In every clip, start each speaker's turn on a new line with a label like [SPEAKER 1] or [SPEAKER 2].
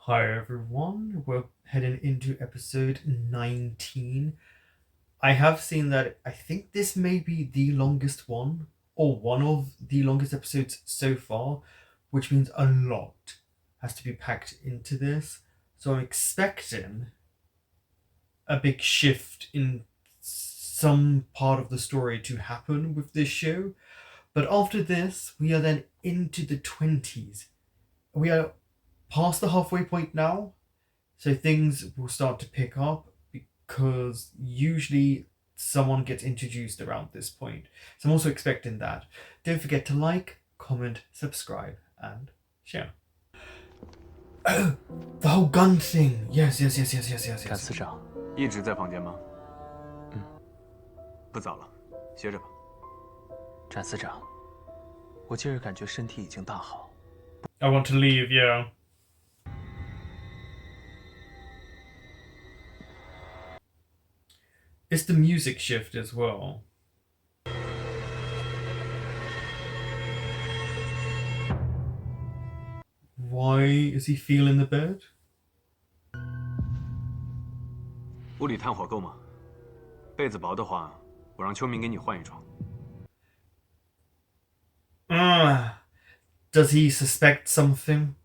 [SPEAKER 1] Hi everyone, we're heading into episode 19. I have seen that I think this may be the longest one, or one of the longest episodes so far, which means a lot has to be packed into this. So I'm expecting a big shift in some part of the story to happen with this show. But after this, we are then into the 20s. We are past the halfway point now, so things will start to pick up because usually someone gets introduced around this point. So I'm also expecting that. Don't forget to like, comment, subscribe, and share. Oh, the whole gun thing. Yes.
[SPEAKER 2] 展司长
[SPEAKER 3] 一直在房间吗？不早了，歇着吧。
[SPEAKER 2] 展司长，我今儿感觉身体已经大好。
[SPEAKER 1] I want to leave, yeah. It's the music shift as well. Why is he feeling the bed?
[SPEAKER 3] 屋里炭火够吗？被子薄的话，我让秋明给你换一床。
[SPEAKER 1] Does he suspect something?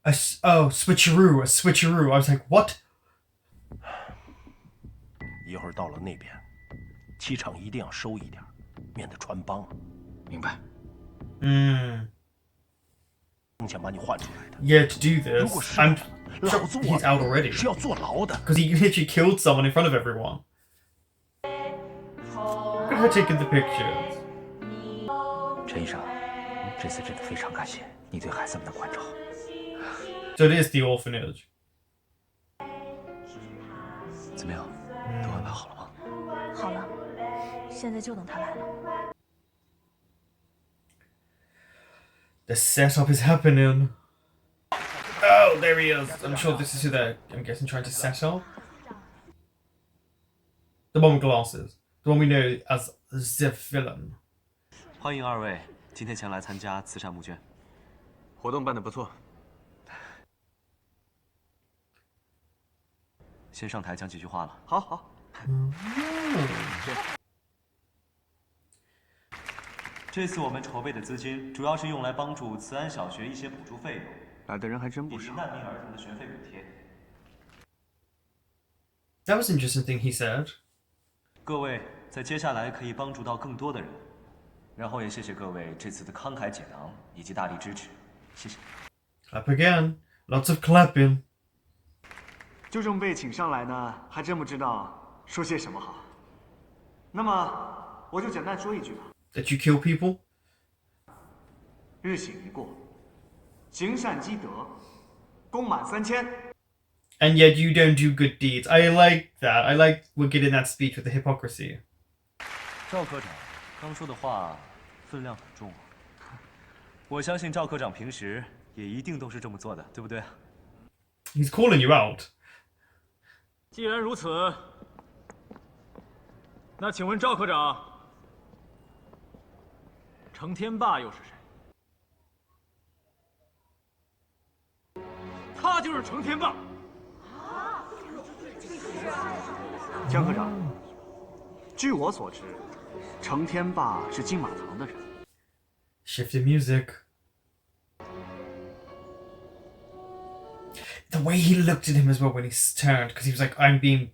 [SPEAKER 1] A switcheroo. I was like, what?
[SPEAKER 4] 一会儿到了那边，气场一定要收一点，免得穿帮。
[SPEAKER 3] 明白。
[SPEAKER 4] 风险把你换出来的。
[SPEAKER 1] Yeah, to do this,
[SPEAKER 4] 如果是
[SPEAKER 1] I'm
[SPEAKER 4] 老
[SPEAKER 1] sure
[SPEAKER 4] 子
[SPEAKER 1] he's out already
[SPEAKER 4] 是要坐牢的。
[SPEAKER 1] because he literally killed someone in front of everyone. Look at her taking the pictures.
[SPEAKER 2] 陈医生，这次真的非常感谢你对孩子们的关照。
[SPEAKER 1] So it is the orphanage.
[SPEAKER 2] 怎么样，都安排好了吗？
[SPEAKER 5] 好了，现在就等他来了。
[SPEAKER 1] The setup is happening. Oh, there he is. I'm sure this is who they're, I'm guessing, trying to set up. The one with glasses. The one we know as the villain.
[SPEAKER 6] 欢迎二位今天前来参加慈善募捐。
[SPEAKER 3] 活动办得不错。
[SPEAKER 6] 先上台讲几句话了。
[SPEAKER 3] 好。
[SPEAKER 6] 这次我们筹备的资金主要是用来帮助慈安小学一些补助费用，
[SPEAKER 3] 来的人还真不少。
[SPEAKER 6] 以及难民儿童的学费补贴。
[SPEAKER 1] That was an interesting thing he said.
[SPEAKER 6] 各位在接下来可以帮助到更多的人，然后也谢谢各位这次的慷慨解囊以及大力支持，谢谢。
[SPEAKER 1] Clap again. Lots of clapping.
[SPEAKER 7] 就这么被请上来呢，还真不知道说些什么好。那么我就简单说一句吧。
[SPEAKER 1] That you kill people?
[SPEAKER 7] 日省一过，行善积德，功满3000。
[SPEAKER 1] And yet you don't do good deeds. I like that. I like we're getting that speech with the hypocrisy.
[SPEAKER 6] 赵科长刚说的话分量很重啊，我相信赵科长平时也一定都是这么做的，对不对？
[SPEAKER 1] He's calling you out.
[SPEAKER 7] 既然如此，那请问赵科长，程天霸又是谁？他就是程天霸。江科长，据我所知，程天霸是金马堂的人。
[SPEAKER 1] Shift the music. The way he looked at him as well when he turned, because he was like, I'm being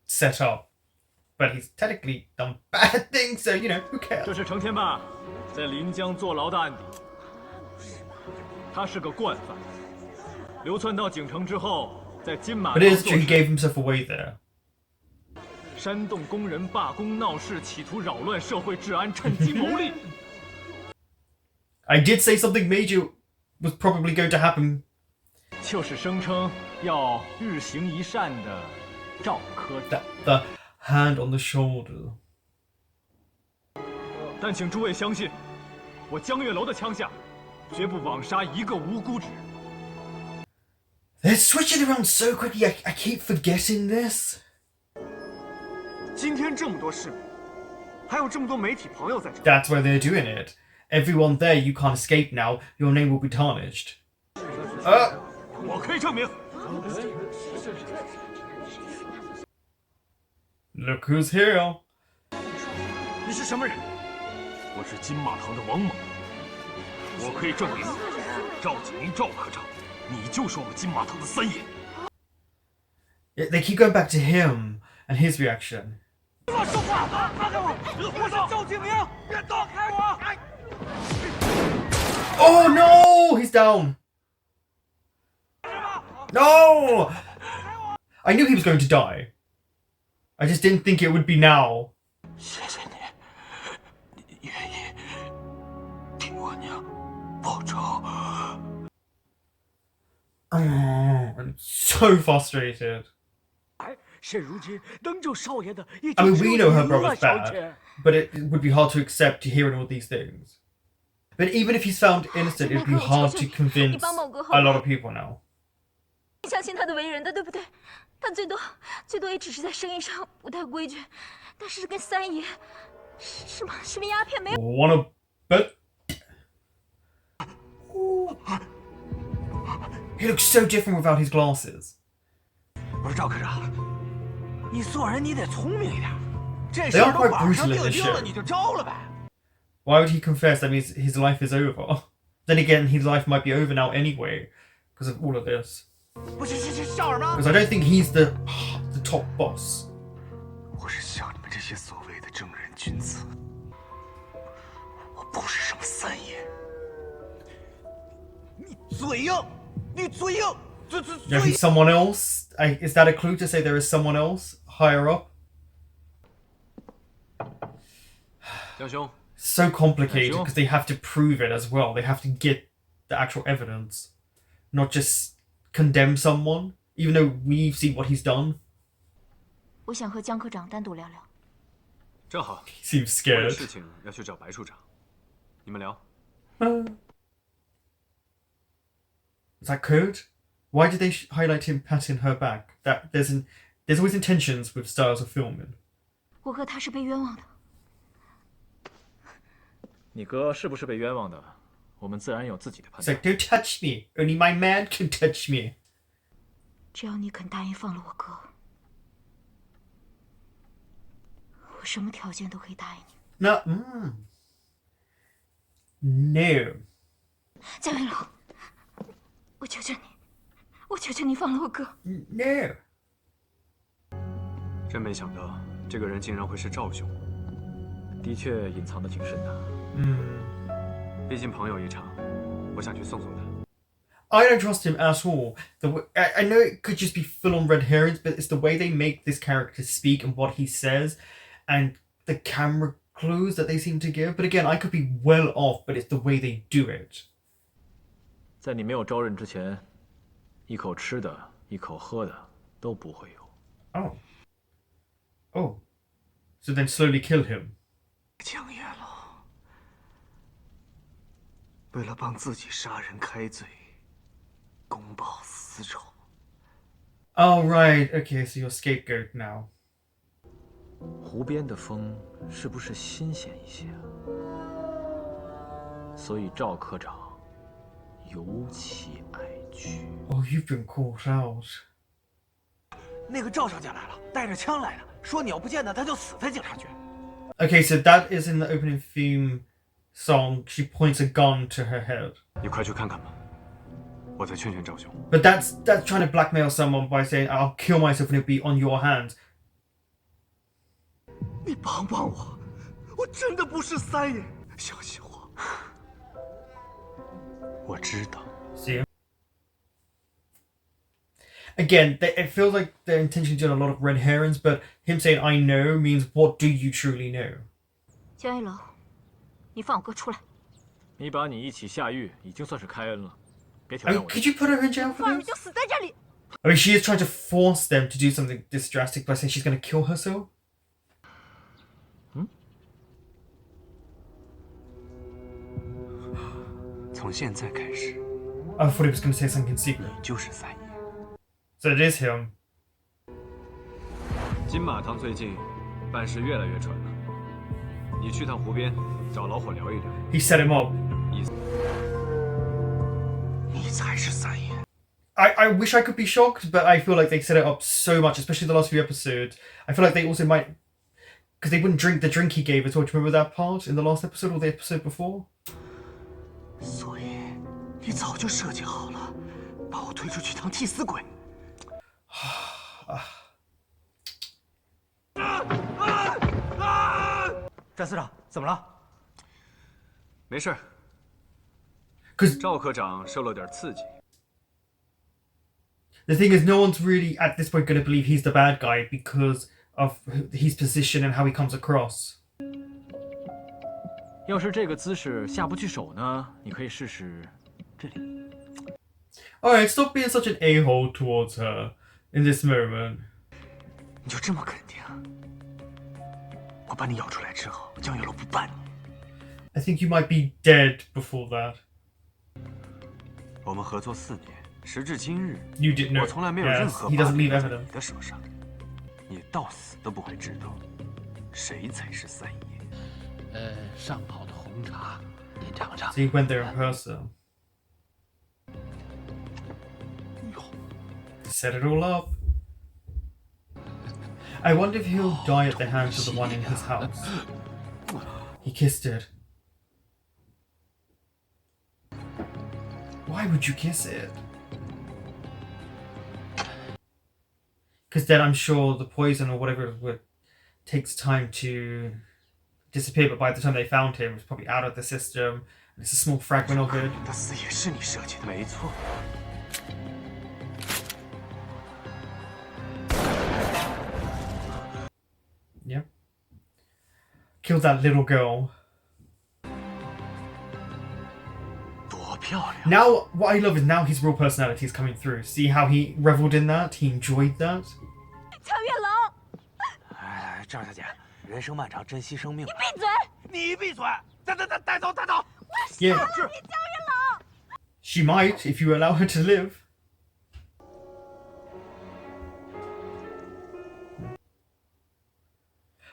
[SPEAKER 1] set up. But he's technically done bad things, so, you know, who cares?
[SPEAKER 7] 这是程天霸在临江坐牢的案底，他是个惯犯，流窜到京城之后，在金马
[SPEAKER 1] But
[SPEAKER 7] 堂
[SPEAKER 1] it is
[SPEAKER 7] 做
[SPEAKER 1] true, he
[SPEAKER 7] 事，
[SPEAKER 1] gave himself away there.
[SPEAKER 7] 煽动工人罢工闹事，企图扰乱社会治安，趁机牟利。
[SPEAKER 1] I did say something major was probably going to happen.
[SPEAKER 7] 就是声称要日行一善的赵科长。
[SPEAKER 1] The hand on the shoulder.
[SPEAKER 7] 但请诸位相信，我江月楼的枪下，绝不枉杀一个无辜之人。
[SPEAKER 1] They're switching around so quickly, I keep forgetting this.
[SPEAKER 7] 今天这么多市民，还有这么多媒体朋友在这。
[SPEAKER 1] That's why they're doing it. Everyone there, you can't escape now. Your name will be tarnished.
[SPEAKER 7] 我可以证明。
[SPEAKER 1] Look who's here.
[SPEAKER 7] 你是什么人？我是金马堂的王猛。我可以证明，赵景明赵科长，你就是我们金马堂的三爷。
[SPEAKER 1] They keep going back to him and his reaction.
[SPEAKER 7] 我说话，放开我！我是赵景明，别躲开我！
[SPEAKER 1] Oh no! He's down. No! I knew he was going to die. I just didn't think it would be now.
[SPEAKER 4] 谢谢你，你愿意替我娘报仇。
[SPEAKER 1] I'm so frustrated.
[SPEAKER 7] 现如今能救少爷的，已
[SPEAKER 1] I
[SPEAKER 7] 经
[SPEAKER 1] mean,
[SPEAKER 7] 只
[SPEAKER 1] we
[SPEAKER 7] 有
[SPEAKER 1] know her
[SPEAKER 7] 您了，
[SPEAKER 1] brother's
[SPEAKER 7] 小
[SPEAKER 1] bad,
[SPEAKER 7] 姐。
[SPEAKER 1] but it would be hard to accept hearing all these things. But even if he's found innocent, it'd be hard to convince a lot of people now.
[SPEAKER 5] 你相信他的为人的，对不对？他最多也只是在生意上不太规矩，但是跟三爷是吗？是跟鸦片没有。
[SPEAKER 1] Wanna bet? He looks so different without his glasses.
[SPEAKER 4] 不是赵科长，你做人你得聪明一点，这
[SPEAKER 1] They
[SPEAKER 4] 事
[SPEAKER 1] are
[SPEAKER 4] 儿都
[SPEAKER 1] quite
[SPEAKER 4] 网上
[SPEAKER 1] brutal in
[SPEAKER 4] 定
[SPEAKER 1] this
[SPEAKER 4] 钉了，
[SPEAKER 1] show.
[SPEAKER 4] 你就招了呗。
[SPEAKER 1] Why would he confess? That means his life is over. Then again, his life might be over now anyway because of all of this.
[SPEAKER 4] 不是笑什么？
[SPEAKER 1] Because I don't think he's the top boss.
[SPEAKER 4] 我是像你们这些所谓的正人君子，我不是什么三爷。你嘴硬，你嘴硬，嘴
[SPEAKER 1] Yeah, he's someone else. Is that a clue to say there is someone else higher up?
[SPEAKER 3] 江兄，
[SPEAKER 1] So complicated because they have to prove it as well. They have to get the actual evidence, not just condemn someone, even though we see what he's done.
[SPEAKER 5] 我想和江科长单独聊聊。
[SPEAKER 3] 正好，
[SPEAKER 1] He seems
[SPEAKER 3] 我有
[SPEAKER 1] scared.
[SPEAKER 3] 事情要去找白处长，你们聊。
[SPEAKER 1] Is that code? Why did they highlight him patting her back? That there's always intentions with styles of filming.
[SPEAKER 5] 我和他是被冤枉的。
[SPEAKER 7] 你哥是不是被冤枉的？我们自然有自己的判
[SPEAKER 1] It's
[SPEAKER 7] 断。
[SPEAKER 1] like, don't touch me. Only my man can touch me.
[SPEAKER 5] 只要你肯答应放了我哥，我什么条件都可以答应你。
[SPEAKER 1] No. No.
[SPEAKER 5] 江云龙，我求求你放了我哥。
[SPEAKER 1] No.
[SPEAKER 3] 真没想到，这个人竟然会是赵兄。
[SPEAKER 7] 的确隐藏的挺深的。
[SPEAKER 3] 毕竟朋友一场，我想去送送他。
[SPEAKER 1] I don't trust him at all. I know it could just be full-on red herrings, but it's the way they make this character speak and what he says, and the camera clues that they seem to give. But again, I could be well off, but it's the way they do it.
[SPEAKER 7] 在你没有招认之前，一口吃的，一口喝的都不会有。
[SPEAKER 1] Oh. So then slowly kill him.
[SPEAKER 4] 江月龙，为了帮自己杀人开罪，公报私仇。
[SPEAKER 1] Oh, right. Okay, so you're scapegoat now.
[SPEAKER 7] 湖边的风是不是新鲜一些啊？所以赵科长尤其爱去。
[SPEAKER 1] Oh, you've been caught out.
[SPEAKER 4] 那个赵小姐来了，带着枪来了，说你要不见他，他就死在警察局。
[SPEAKER 1] Okay, so that is in the opening theme song. She points a gun to her head.
[SPEAKER 3] 你快去看看吧，我再劝劝赵兄。
[SPEAKER 1] But that's trying to blackmail someone by saying, I'll kill myself and it'll be on your hands.
[SPEAKER 4] 你帮帮我，我真的不是三爷，相信我。我知道。
[SPEAKER 1] See? Again, it feels like their intention to do a lot of red herrings, but him saying I know means what do you truly know?
[SPEAKER 5] 江一楼，你放我哥出来。
[SPEAKER 7] 你把你一起下狱，已经算是开恩了，别挑
[SPEAKER 1] I
[SPEAKER 7] 战
[SPEAKER 1] mean,
[SPEAKER 7] 我。
[SPEAKER 1] could you put her in jail for
[SPEAKER 5] 放你
[SPEAKER 1] this?
[SPEAKER 5] 就死在这里。
[SPEAKER 1] I mean, she is trying to force them to do something this drastic by saying she's going to kill herself.
[SPEAKER 3] 从现在开始，
[SPEAKER 1] I thought he was going to say something secret.
[SPEAKER 3] 你就是三爷。
[SPEAKER 1] So it is him.
[SPEAKER 3] 金马堂最近办事越来越蠢了，你去趟湖边，找老伙聊一聊。
[SPEAKER 1] He set him up.
[SPEAKER 4] 你才是三爷。
[SPEAKER 1] I wish I could be shocked, but I feel like they set it up so much, especially the last few episodes. I feel like they also might, because they wouldn't drink the drink he gave as well. Do you remember that part in the last episode or the episode before?
[SPEAKER 4] 所以你早就设计好了，把我推出去当替死鬼。
[SPEAKER 6] 战司长，怎么了？
[SPEAKER 3] 没事儿。
[SPEAKER 1] Because
[SPEAKER 3] 赵科长受了点刺激。
[SPEAKER 1] the thing is, no one's really at this point going to believe he's the bad guy because of his position and how he comes across.
[SPEAKER 2] 要是这个姿势下不去手呢，你可以试试这里。
[SPEAKER 1] Alright, stop being such an a-hole towards her in this moment.
[SPEAKER 4] 你就这么肯定？我把你咬出来之后，江月楼不办你。
[SPEAKER 1] I think you might be dead before that.
[SPEAKER 3] 我们合作4年，时至今日，
[SPEAKER 1] You didn't know.
[SPEAKER 3] 我从来没有任
[SPEAKER 1] Yes,
[SPEAKER 3] 何
[SPEAKER 1] he
[SPEAKER 3] 把
[SPEAKER 1] doesn't
[SPEAKER 3] 柄
[SPEAKER 1] leave
[SPEAKER 3] 在
[SPEAKER 1] evidence.
[SPEAKER 3] 你的手上，你到死都不会知道谁才是三爷。
[SPEAKER 2] 上好的红茶，您尝尝。
[SPEAKER 1] So he went there in person. Set it all up. I wonder if he'll die at the hands of the one in his house. He kissed it. Why would you kiss it? Because then I'm sure the poison or whatever it takes time to disappear, but by the time they found him, it's probably out of the system. And it's a small fragment of it.
[SPEAKER 4] 的死也是你设计的。
[SPEAKER 3] 没错。
[SPEAKER 1] Yeah. Killed that little girl.
[SPEAKER 4] 多漂亮！
[SPEAKER 1] Now, what I love is now his real personality is coming through. See how he reveled in that? He enjoyed that?
[SPEAKER 5] 乔月楼，
[SPEAKER 2] 哎，赵小姐，人生漫长，珍惜生命。
[SPEAKER 5] 闭嘴！
[SPEAKER 4] 你闭嘴！带走！
[SPEAKER 1] Yeah. She might, if you allow her to live.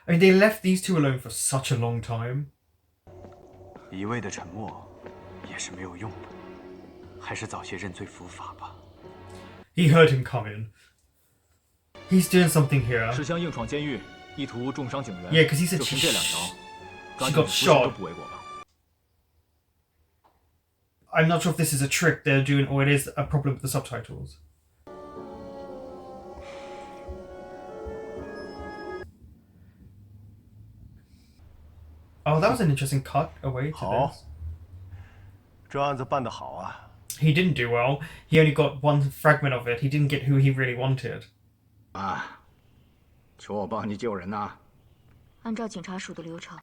[SPEAKER 1] I mean, they left these two alone for such a long time.
[SPEAKER 3] 一味的沉默也是没有用的，还是早些认罪伏法吧。
[SPEAKER 1] He heard him coming. He's doing something here.
[SPEAKER 2] 石香硬闯监狱，意图重伤警员。
[SPEAKER 1] Yeah, because he said
[SPEAKER 2] 就凭
[SPEAKER 1] she,
[SPEAKER 2] 这2条，
[SPEAKER 1] she
[SPEAKER 2] 抓
[SPEAKER 1] got
[SPEAKER 2] 紧服刑
[SPEAKER 1] shot.
[SPEAKER 2] 都不为过吧？
[SPEAKER 1] I'm not sure if this is a trick they're doing or it is a problem with the subtitles. Oh, that was an interesting cut away to
[SPEAKER 7] 好
[SPEAKER 1] this.
[SPEAKER 7] 这案子办得好啊！
[SPEAKER 1] He didn't do well. He only got one fragment of it. He didn't get who he really wanted.
[SPEAKER 8] 啊，求我帮你救人呐！
[SPEAKER 5] 按照警察署的流程，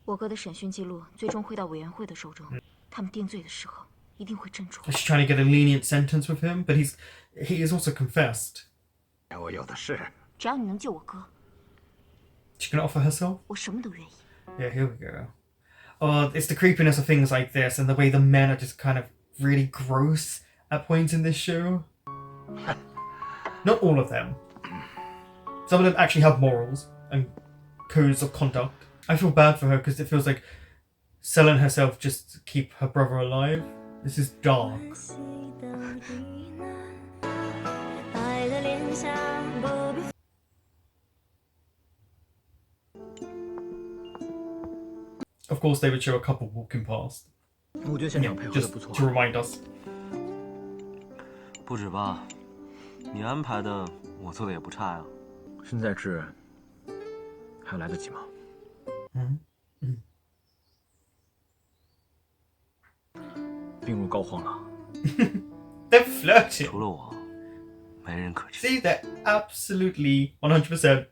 [SPEAKER 5] 我哥的审讯记录最终会到委员会的手中。他们定罪的时候一定会斟酌。
[SPEAKER 1] She's trying to get a lenient sentence with him, but he is also confessed.
[SPEAKER 8] 我有的是。
[SPEAKER 5] 只要你能救我哥，
[SPEAKER 1] She can offer herself.
[SPEAKER 5] 我什么都愿意。
[SPEAKER 1] Yeah, here we go. Oh, it's the creepiness of things like this and the way the men are just kind of really gross at points in this show. Not all of them. Some of them actually have morals and codes of conduct. I feel bad for her because it feels like selling herself just to keep her brother alive. This is dark. Of course, they would show a couple walking past.
[SPEAKER 2] 陆军现场配合的
[SPEAKER 1] Just
[SPEAKER 2] 不错
[SPEAKER 1] to remind us.
[SPEAKER 6] 不止吧？你安排的，我做的也不差呀。
[SPEAKER 2] 身在治，还来得及吗？病入膏肓了。
[SPEAKER 1] They're flirting.
[SPEAKER 6] 除了我，没人可知。
[SPEAKER 1] See, they're absolutely 100%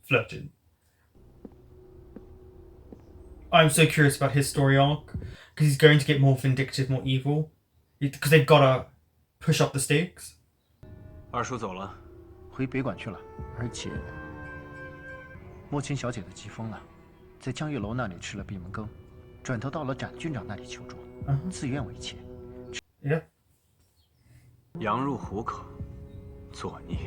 [SPEAKER 1] flirting. I'm so curious about his story arc because he's going to get more vindictive, more evil. Because they've got to push up the stakes.
[SPEAKER 3] 二叔走了，
[SPEAKER 8] 回北馆去了，而且莫青小姐的疾风了，在江月楼那里吃了闭门羹，转头到了展军长那里求助，自愿为妾。
[SPEAKER 1] Yeah.
[SPEAKER 3] 羊入虎口，作孽。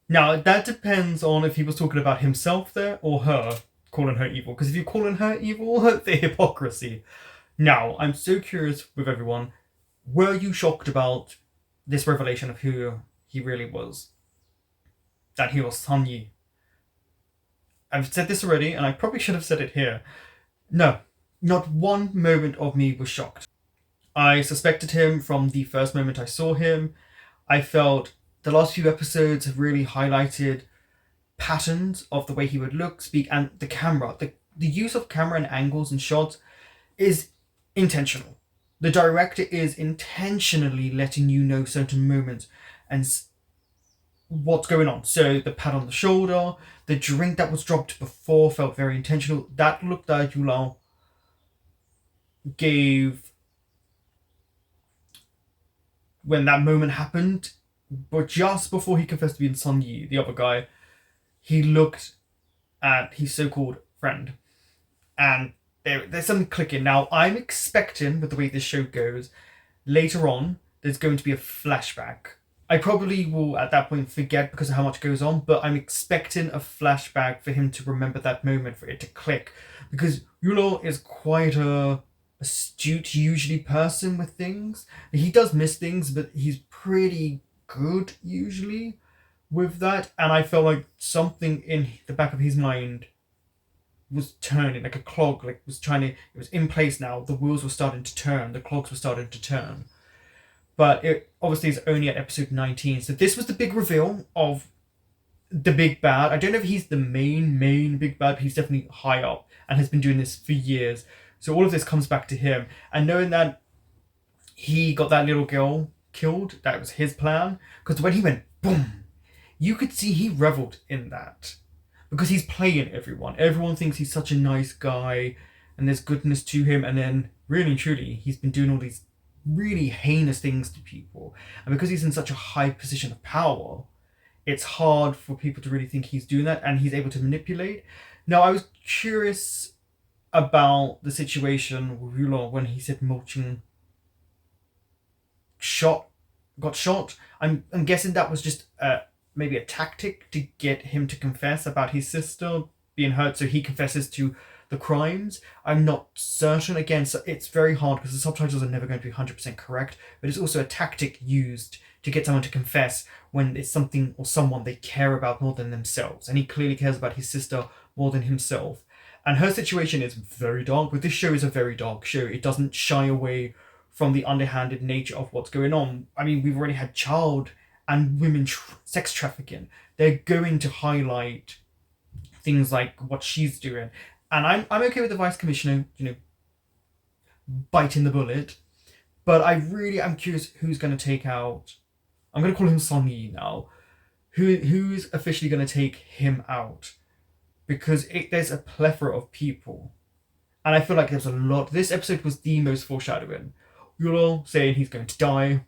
[SPEAKER 1] Now, that depends on if he was talking about himself there or her. calling her evil. Because if you're calling her evil, the hypocrisy. Now, I'm so curious with everyone. Were you shocked about this revelation of who he really was? That he was Sun Yi. I've said this already, and I probably should have said it here. No, not one moment of me was shocked. I suspected him from the first moment I saw him. I felt the last few episodes have really highlighted patterns of the way he would look, speak, and the camera. The use of camera and angles and shots is intentional. The director is intentionally letting you know certain moments and what's going on. So the pat on the shoulder, the drink that was dropped before felt very intentional. That look that Yulao gave when that moment happened, but just before he confessed to being Sun Yi, the other guy, he looked at his so-called friend, and there's something clicking. Now, I'm expecting, with the way this show goes, later on, there's going to be a flashback. I probably will, at that point, forget because of how much goes on, but I'm expecting a flashback for him to remember that moment, for it to click. Because Yulo is quite a astute, usually, person with things. He does miss things, but he's pretty good, usually, with that. And I felt like something in the back of his mind was turning, like a clog, like it was in place now. The wheels were starting to turn, the clogs were starting to turn. But it obviously is only at episode 19. So this was the big reveal of the big bad. I don't know if he's the main big bad, but he's definitely high up and has been doing this for years. So all of this comes back to him. And knowing that he got that little girl killed, that was his plan. Because when he went boom, you could see he reveled in that. Because he's playing everyone. Everyone thinks he's such a nice guy and there's goodness to him. And then, really and truly, he's been doing all these really heinous things to people. And because he's in such a high position of power, it's hard for people to really think he's doing that. And he's able to manipulate. Now, I was curious about the situation with Yulong when he said Moching got shot. I'm guessing that was just maybe a tactic to get him to confess about his sister being hurt, so he confesses to the crimes. I'm not certain. Again, so it's very hard because the subtitles are never going to be 100% correct, but it's also a tactic used to get someone to confess when it's something or someone they care about more than themselves. And he clearly cares about his sister more than himself. And her situation is very dark, but this show is a very dark show. It doesn't shy away from the underhanded nature of what's going on. I mean, we've already had child and women sex trafficking. They're going to highlight things like what she's doing. And I'm okay with the Vice Commissioner, biting the bullet. But I really am curious who's going to take out... I'm going to call him Sun Yi now. Who's officially going to take him out? Because there's a plethora of people. And I feel like there's a lot... This episode was the most foreshadowing. Yulo saying he's going to die.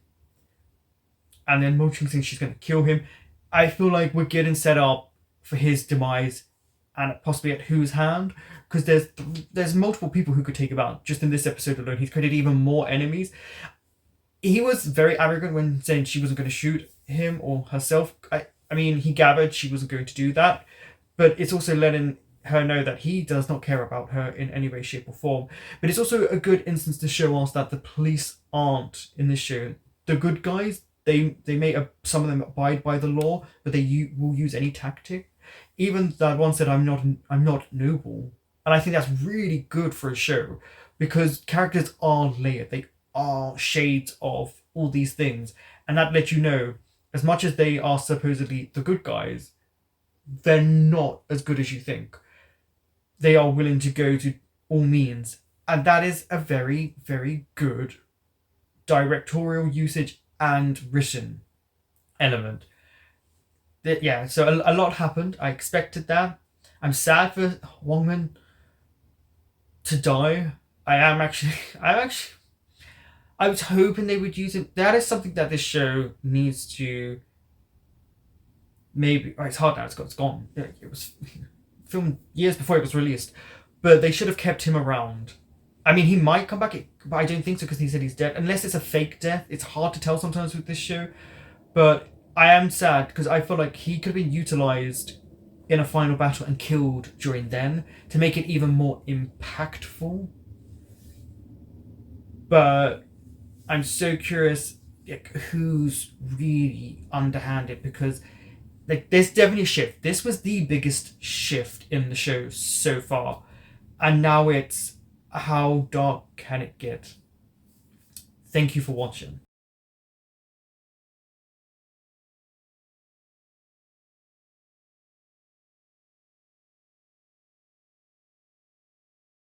[SPEAKER 1] And then Moching saying she's going to kill him. I feel like we're getting set up for his demise and possibly at whose hand. Because there's multiple people who could take him out. Just in this episode alone, he's created even more enemies. He was very arrogant when saying she wasn't going to shoot him or herself. I mean, he gathered she wasn't going to do that. But it's also letting her know that he does not care about her in any way, shape or form. But it's also a good instance to show us that the police aren't, in this show, the good guys. They may, some of them abide by the law, but they will use any tactic. Even that one said, I'm not noble. And I think that's really good for a show, because characters are layered. They are shades of all these things. And that lets you know, as much as they are supposedly the good guys, they're not as good as you think. They are willing to go to all means. And that is a very, very good directorial usage and written element. Yeah, so a lot happened. I expected that. I'm sad for Wongman to die. I was hoping they would use it. That is something that this show needs to maybe... it's hard now, it's gone. It was filmed years before it was released. But they should have kept him around. I mean, he might come back, but I don't think so because he said he's dead. Unless it's a fake death. It's hard to tell sometimes with this show. But I am sad because I feel like he could have been utilised in a final battle and killed during then to make it even more impactful. But I'm so curious, like, who's really underhanded, because like there's definitely a shift. This was the biggest shift in the show so far, and now it's how dark can it get. Thank you for watching.